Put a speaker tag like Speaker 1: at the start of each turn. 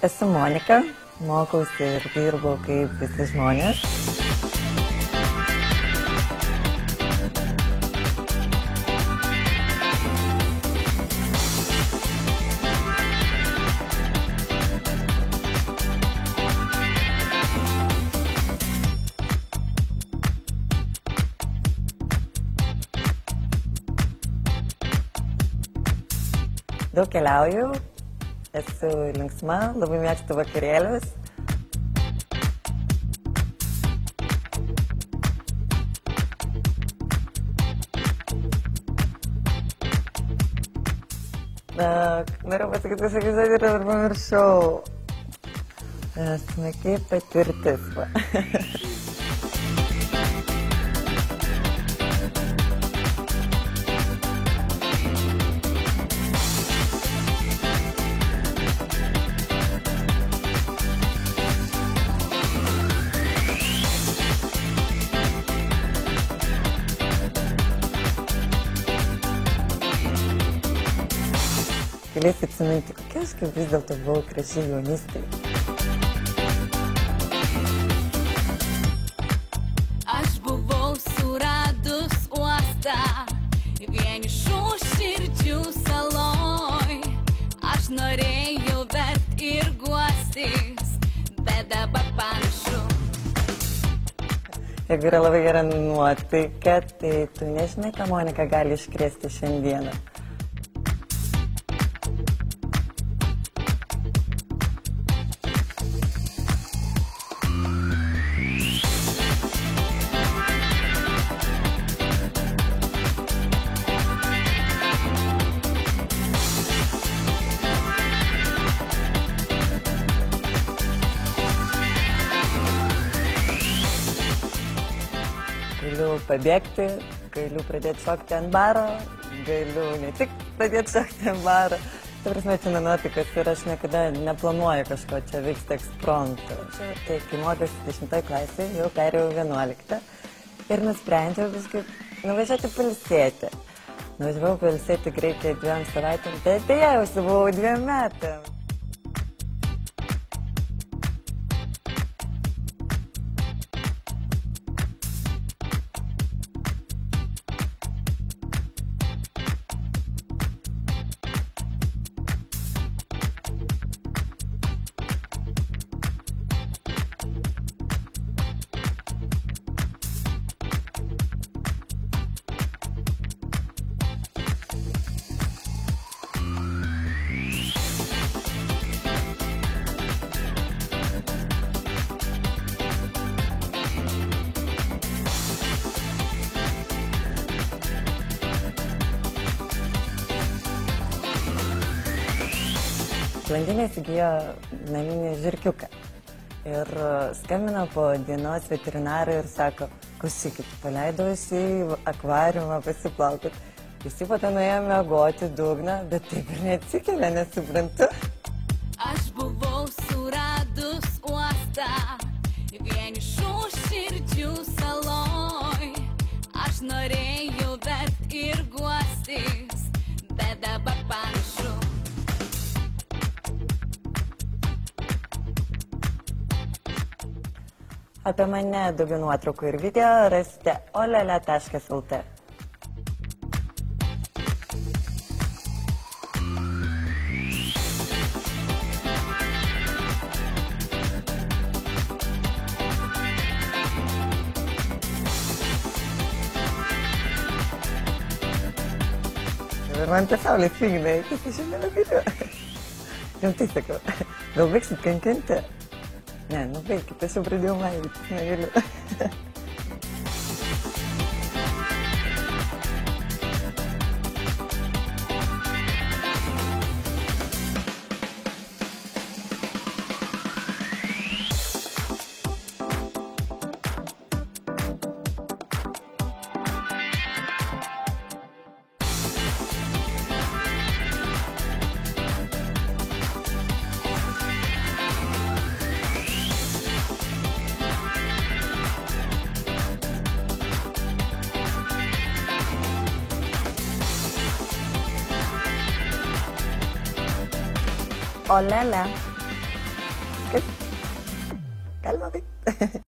Speaker 1: Esu Monika, mokausi ir dirbu kaip visi žmonės. Daug keliauju, esu linksma, labai mėgstu vakarėlius. Noriu pasakyti, kad sakysiu, ir pamiršau. Smagi patirtis. Galėsi atsiminti, kokia aš kaip vis dėlto buvau graži jaunystėje.
Speaker 2: Aš buvau suradus uostą, vienišų širdžių saloj. Aš norėjau vert ir guostis, bet dabar panašu.
Speaker 1: Jeigu yra labai gera nuotaika, tai tu nežinai, ką Monika gali iškrėsti šiandieną. Galiu pabėgti, galiu pradėti šokti ant baro, galiu ne tik pradėti šokti ant baro. Ta prasme, čia nuotaikos ir aš niekada neplanuoju kažko, čia vyksta ekspromtu. Tai kai mokiausi 10 klasėje, jau perėjau 11 ir nusprendžiau viskai nuvažiuoti pailsėti. Nuvažiavau pailsėti Graikijoje 2 savaitėm, tai atėjausi, buvau 2 metam. Blondinė įsigijo naminį žirkiuką ir skambino po dienos veterinarai ir sako, klausykit, paleidausi į akvariumą pasiplaukti. Visi po to nuėjo miegoti dugną, bet taip ir neatsikelia, nesuprantu.
Speaker 2: Aš buvau suradus uostą, vienišų širdžių saloj. Aš norėjau vert ir guostis, bet dabar panašu.
Speaker 1: Apie mane daugiau nuotraukų ir video rasite olele.lt. Ir man tie saulės signai, kas aš šiandien negaliu. Rimtai sakau, gal baigsit kankinti? Ne, baigit, aš jau pradėjau maivytis, negaliu. Olele. Kaip? Galima taip?